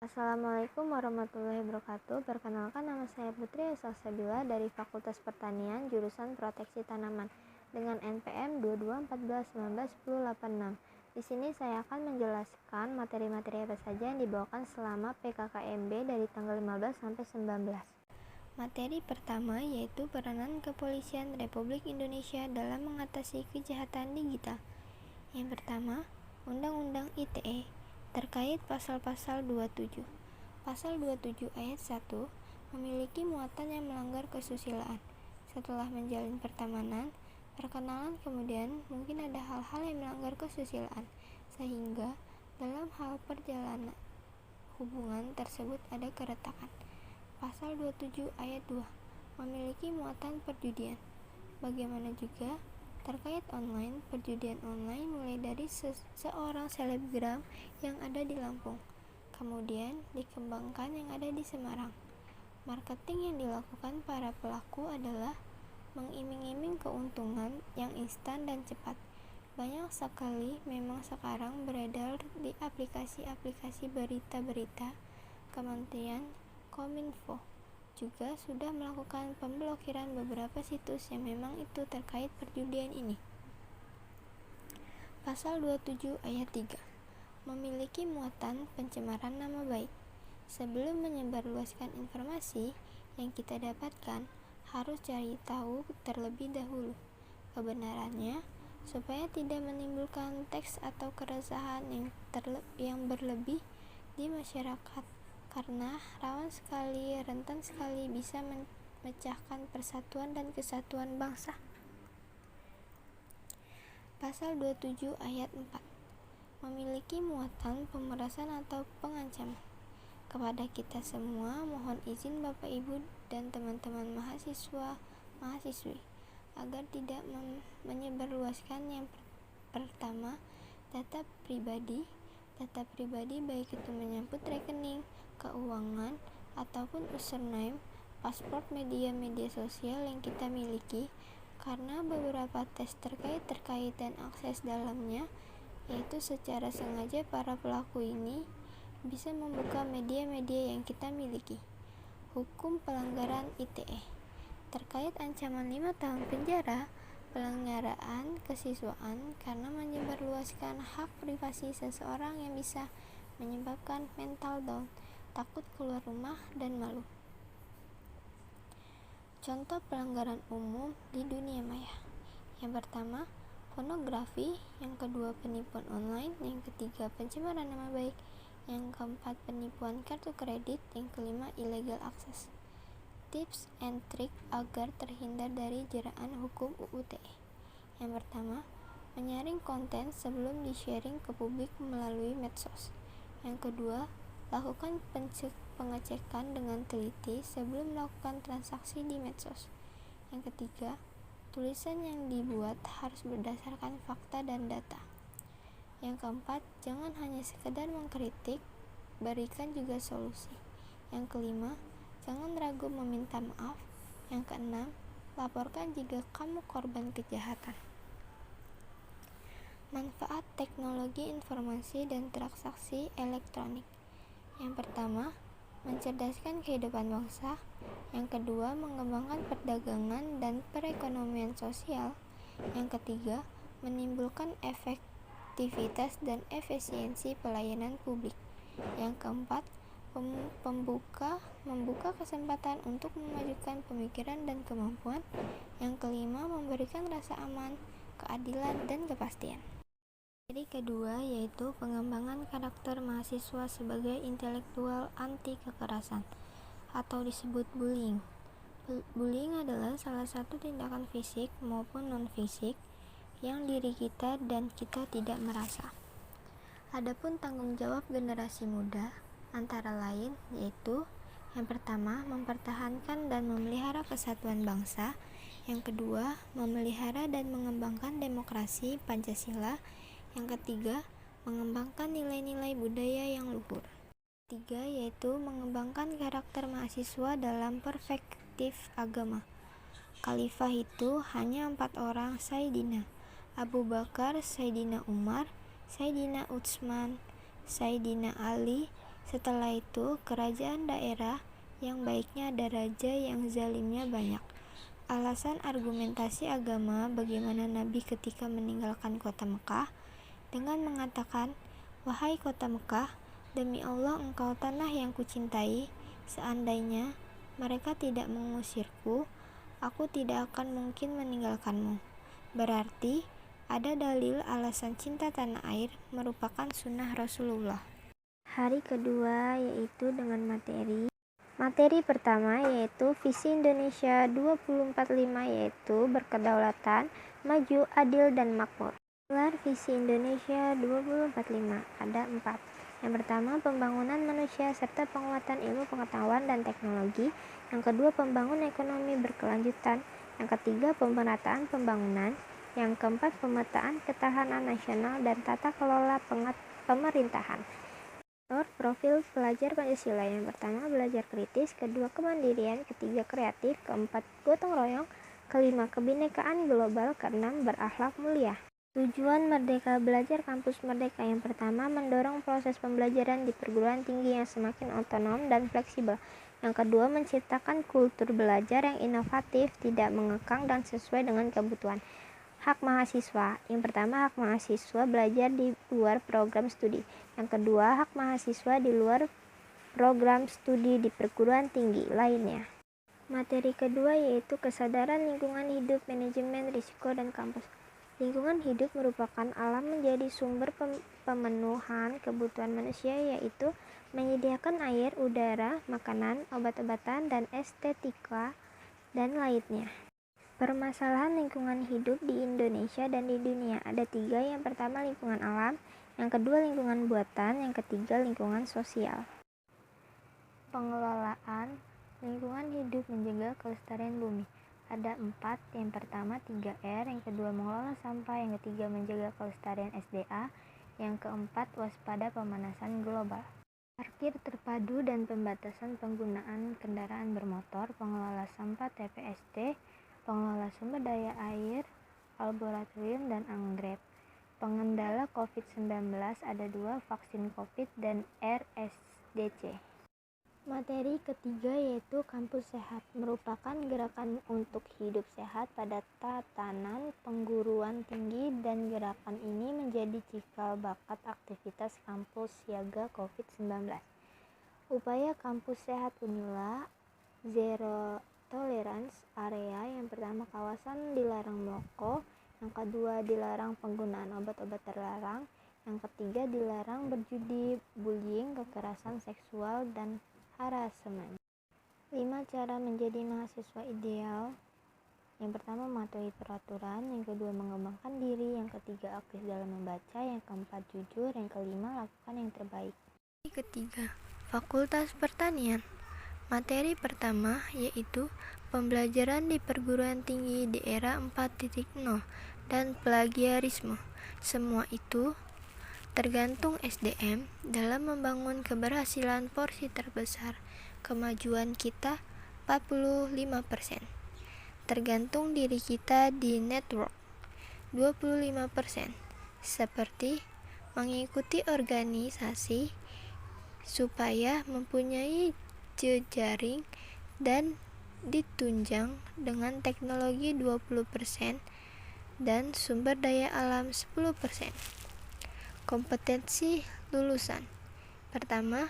Assalamualaikum warahmatullahi wabarakatuh. Perkenalkan, nama saya Putri Salsabila dari Fakultas Pertanian jurusan Proteksi Tanaman dengan NPM 2214191086. Di sini saya akan menjelaskan materi-materi apa saja yang dibawakan selama PKKMB dari tanggal 15 sampai 19. Materi pertama yaitu peranan Kepolisian Republik Indonesia dalam mengatasi kejahatan digital. Yang pertama, Undang-Undang ITE terkait pasal-pasal 27. Pasal 27 ayat 1 memiliki muatan yang melanggar kesusilaan. Setelah menjalin pertemanan, perkenalan, kemudian mungkin ada hal-hal yang melanggar kesusilaan, sehingga dalam hal perjalanan hubungan tersebut ada keretakan. Pasal 27 ayat 2 memiliki muatan perjudian. Bagaimana juga terkait online, perjudian online mulai dari seorang selebgram yang ada di Lampung, kemudian dikembangkan yang ada di Semarang. Marketing yang dilakukan para pelaku adalah mengiming-iming keuntungan yang instan dan cepat. Banyak sekali memang sekarang beredar di aplikasi-aplikasi berita-berita. Kementerian Kominfo juga sudah melakukan pemblokiran beberapa situs yang memang itu terkait perjudian ini. Pasal 27 ayat 3 memiliki muatan pencemaran nama baik. Sebelum menyebarluaskan informasi yang kita dapatkan, harus cari tahu terlebih dahulu kebenarannya supaya tidak menimbulkan teks atau keresahan yang berlebih di masyarakat, karena rentan sekali bisa memecahkan persatuan dan kesatuan bangsa. Pasal 27 ayat 4 memiliki muatan pemerasan atau pengancaman. Kepada kita semua, mohon izin Bapak Ibu dan teman-teman mahasiswi agar tidak menyebarluaskan yang pertama, data pribadi baik itu menyangkut rekening, keuangan, ataupun username, paspor, media sosial yang kita miliki, karena beberapa tes terkait dan akses dalamnya, yaitu secara sengaja para pelaku ini bisa membuka media-media yang kita miliki. Hukum pelanggaran ITE terkait ancaman 5 tahun penjara, pelanggaran kesiswaan karena menyebarluaskan hak privasi seseorang yang bisa menyebabkan mental down, takut keluar rumah, dan malu. Contoh pelanggaran umum di dunia maya. Yang pertama, pornografi. Yang kedua, penipuan online. Yang ketiga, pencemaran nama baik. Yang keempat, penipuan kartu kredit. Yang kelima, illegal access. Tips and trick agar terhindar dari jeraan hukum UU ITE. Yang pertama, menyaring konten sebelum di-sharing ke publik melalui medsos. Yang kedua, lakukan pengecekan dengan teliti sebelum melakukan transaksi di medsos. Yang ketiga, tulisan yang dibuat harus berdasarkan fakta dan data. Yang keempat, jangan hanya sekedar mengkritik, berikan juga solusi. Yang kelima, jangan ragu meminta maaf. Yang keenam, laporkan jika kamu korban kejahatan. Manfaat teknologi informasi dan transaksi elektronik. Yang pertama, mencerdaskan kehidupan bangsa. Yang kedua, mengembangkan perdagangan dan perekonomian sosial. Yang ketiga, menimbulkan efektivitas dan efisiensi pelayanan publik. Yang keempat, membuka kesempatan untuk memajukan pemikiran dan kemampuan. Yang kelima, memberikan rasa aman, keadilan, dan kepastian. Materi kedua yaitu pengembangan karakter mahasiswa sebagai intelektual anti kekerasan atau disebut bullying. Bullying adalah salah satu tindakan fisik maupun non-fisik yang diri kita dan kita tidak merasa. Adapun tanggung jawab generasi muda antara lain yaitu yang pertama, mempertahankan dan memelihara kesatuan bangsa. Yang kedua, memelihara dan mengembangkan demokrasi Pancasila. Yang ketiga, mengembangkan nilai-nilai budaya yang luhur. Tiga, yaitu mengembangkan karakter mahasiswa dalam perspektif agama. Khalifah itu hanya 4 orang, Sayyidina Abu Bakar, Sayyidina Umar, Sayyidina Utsman, Sayyidina Ali, Setelah itu, kerajaan daerah yang baiknya ada raja, yang zalimnya banyak. Alasan argumentasi agama bagaimana Nabi ketika meninggalkan kota Mekah dengan mengatakan, "Wahai kota Mekah, demi Allah engkau tanah yang kucintai, seandainya mereka tidak mengusirku, aku tidak akan mungkin meninggalkanmu." Berarti ada dalil alasan cinta tanah air merupakan sunnah Rasulullah. Hari kedua yaitu dengan materi. Materi pertama yaitu visi Indonesia 2045 yaitu berkedaulatan, maju, adil, dan makmur. Pilar visi Indonesia 2045 ada 4. Yang pertama, pembangunan manusia serta penguatan ilmu pengetahuan dan teknologi. Yang kedua, pembangunan ekonomi berkelanjutan. Yang ketiga, pemerataan pembangunan. Yang keempat, pemetaan ketahanan nasional dan tata kelola pemerintahan. Profil pelajar Pancasila. Yang pertama, belajar kritis. Kedua, kemandirian. Ketiga, kreatif. Keempat, gotong royong. Kelima, kebinekaan global. Keenam, berakhlak mulia. Tujuan Merdeka Belajar Kampus Merdeka. Yang pertama, mendorong proses pembelajaran di perguruan tinggi yang semakin otonom dan fleksibel. Yang kedua, menciptakan kultur belajar yang inovatif, tidak mengekang, dan sesuai dengan kebutuhan. Hak mahasiswa. Yang pertama, hak mahasiswa belajar di luar program studi. Yang kedua, hak mahasiswa di luar program studi di perguruan tinggi lainnya. Materi kedua yaitu kesadaran lingkungan hidup, manajemen risiko, dan kampus. Lingkungan hidup merupakan alam menjadi sumber pemenuhan kebutuhan manusia, yaitu menyediakan air, udara, makanan, obat-obatan, dan estetika, dan lainnya. Permasalahan lingkungan hidup di Indonesia dan di dunia ada 3. Yang pertama, lingkungan alam. Yang kedua, lingkungan buatan. Yang ketiga, lingkungan sosial. Pengelolaan lingkungan hidup menjaga kelestarian bumi ada 4. Yang pertama, 3R. Yang kedua, mengelola sampah. Yang ketiga, menjaga kelestarian SDA. Yang keempat, waspada pemanasan global. Parkir terpadu dan pembatasan penggunaan kendaraan bermotor. Pengelola sampah TPST. Pengelola sumber daya air, laboratorium, dan anggrek. Pengendala COVID-19 ada 2, vaksin COVID dan RSDC. Materi ketiga yaitu kampus sehat, merupakan gerakan untuk hidup sehat pada tatanan pengguruan tinggi, dan gerakan ini menjadi cikal bakal aktivitas kampus siaga COVID-19. Upaya kampus sehat Unila Zero Tolerance Area. Yang pertama, kawasan dilarang merokok. Yang kedua, dilarang penggunaan obat-obat terlarang. Yang ketiga, dilarang berjudi, bullying, kekerasan seksual, dan harassment. 5 cara menjadi mahasiswa ideal. Yang pertama, mematuhi peraturan. Yang kedua, mengembangkan diri. Yang ketiga, aktif dalam membaca. Yang keempat, jujur. Yang kelima, lakukan yang terbaik. Ketiga, Fakultas Pertanian. Materi pertama yaitu pembelajaran di perguruan tinggi di era 4.0 dan plagiarisme. Semua itu tergantung SDM dalam membangun keberhasilan porsi terbesar. Kemajuan kita 45%. Tergantung diri kita di network 25%. Seperti mengikuti organisasi supaya mempunyai jejaring dan ditunjang dengan teknologi 20% dan sumber daya alam 10%. Kompetensi lulusan. Pertama,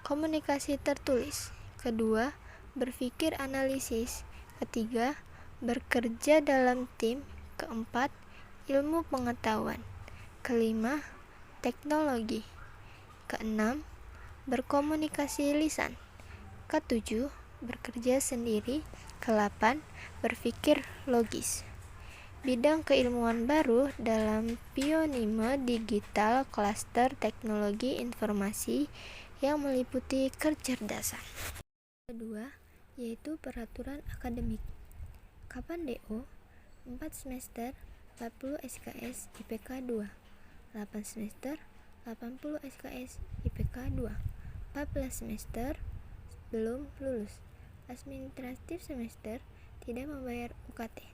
komunikasi tertulis. Kedua, berpikir analisis. Ketiga, bekerja dalam tim. Keempat, ilmu pengetahuan. Kelima, teknologi. Keenam, berkomunikasi lisan. Ketujuh, bekerja sendiri. Ke-8, berpikir logis. Bidang keilmuan baru dalam pionime digital klaster teknologi informasi yang meliputi kecerdasan. Kedua, yaitu peraturan akademik. Kapan DO? 4 semester 40 SKS IPK 2, 8 semester 80 SKS IPK 2, 14 semester belum lulus. Administratif semester tidak membayar UKT.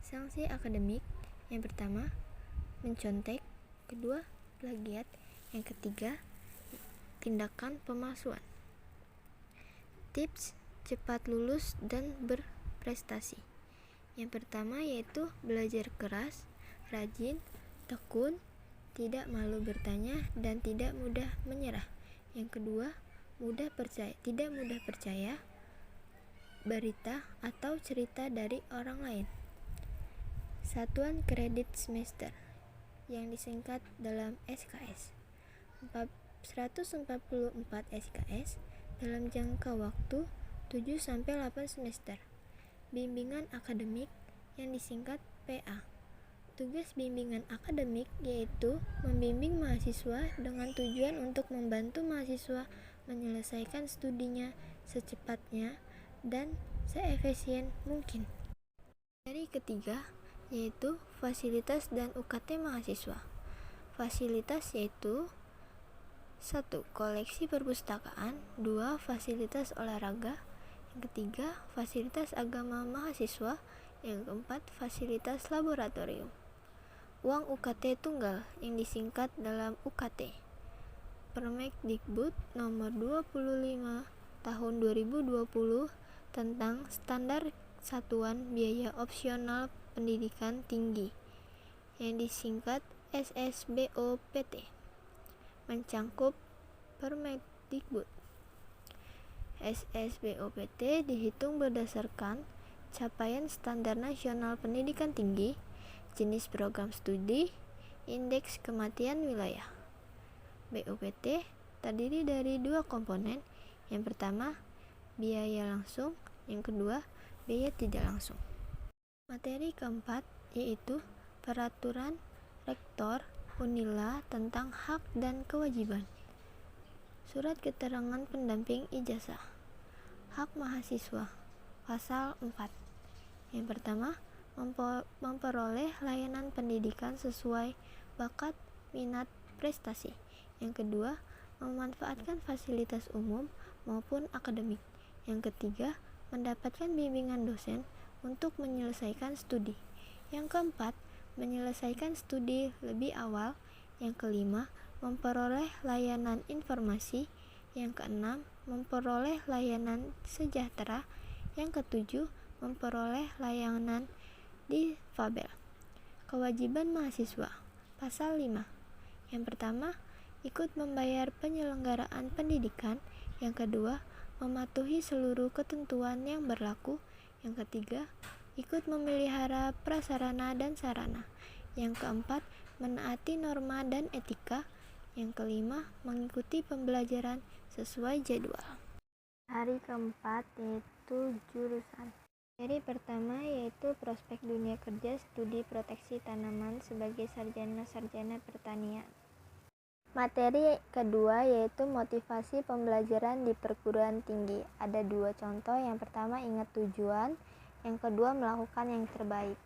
Sanksi akademik. Yang pertama, mencontek. Kedua, plagiat. Yang ketiga, tindakan pemalsuan. Tips cepat lulus dan berprestasi. Yang pertama yaitu belajar keras, rajin, tekun, tidak malu bertanya, dan tidak mudah menyerah. Yang kedua, tidak mudah percaya berita atau cerita dari orang lain. Satuan kredit semester yang disingkat dalam SKS. 144 SKS dalam jangka waktu 7-8 semester. Bimbingan akademik yang disingkat PA. Tugas bimbingan akademik yaitu membimbing mahasiswa dengan tujuan untuk membantu mahasiswa menyelesaikan studinya secepatnya dan seefisien mungkin. Materi ketiga yaitu fasilitas dan UKT mahasiswa. Fasilitas yaitu 1. Koleksi perpustakaan, 2. Fasilitas olahraga, yang ketiga fasilitas agama mahasiswa, yang keempat fasilitas laboratorium. Uang UKT tunggal yang disingkat dalam UKT. Permendikbud nomor 25 tahun 2020 tentang standar satuan biaya opsional pendidikan tinggi yang disingkat SSBOPT mencangkup Permendikbud. SSBOPT dihitung berdasarkan capaian standar nasional pendidikan tinggi, jenis program studi, indeks kematian wilayah. BOPT terdiri dari dua komponen. Yang pertama, biaya langsung, yang kedua, biaya tidak langsung. Materi keempat yaitu peraturan rektor Unila tentang hak dan kewajiban. Surat keterangan pendamping ijazah. Hak mahasiswa. Pasal 4. Yang pertama, memperoleh layanan pendidikan sesuai bakat, minat, prestasi. Yang kedua, memanfaatkan fasilitas umum maupun akademik. Yang ketiga, mendapatkan bimbingan dosen untuk menyelesaikan studi. Yang keempat, menyelesaikan studi lebih awal. Yang kelima, memperoleh layanan informasi. Yang keenam, memperoleh layanan sejahtera. Yang ketujuh, memperoleh layanan difabel. Kewajiban mahasiswa. Pasal 5. Yang pertama, ikut membayar penyelenggaraan pendidikan. Yang kedua, mematuhi seluruh ketentuan yang berlaku. Yang ketiga, ikut memelihara prasarana dan sarana. Yang keempat, menaati norma dan etika. Yang kelima, mengikuti pembelajaran sesuai jadwal. Hari keempat yaitu jurusan. Materi pertama yaitu prospek dunia kerja studi proteksi tanaman sebagai sarjana pertanian. Materi kedua yaitu motivasi pembelajaran di perguruan tinggi. Ada dua contoh. Yang pertama, ingat tujuan. Yang kedua, melakukan yang terbaik.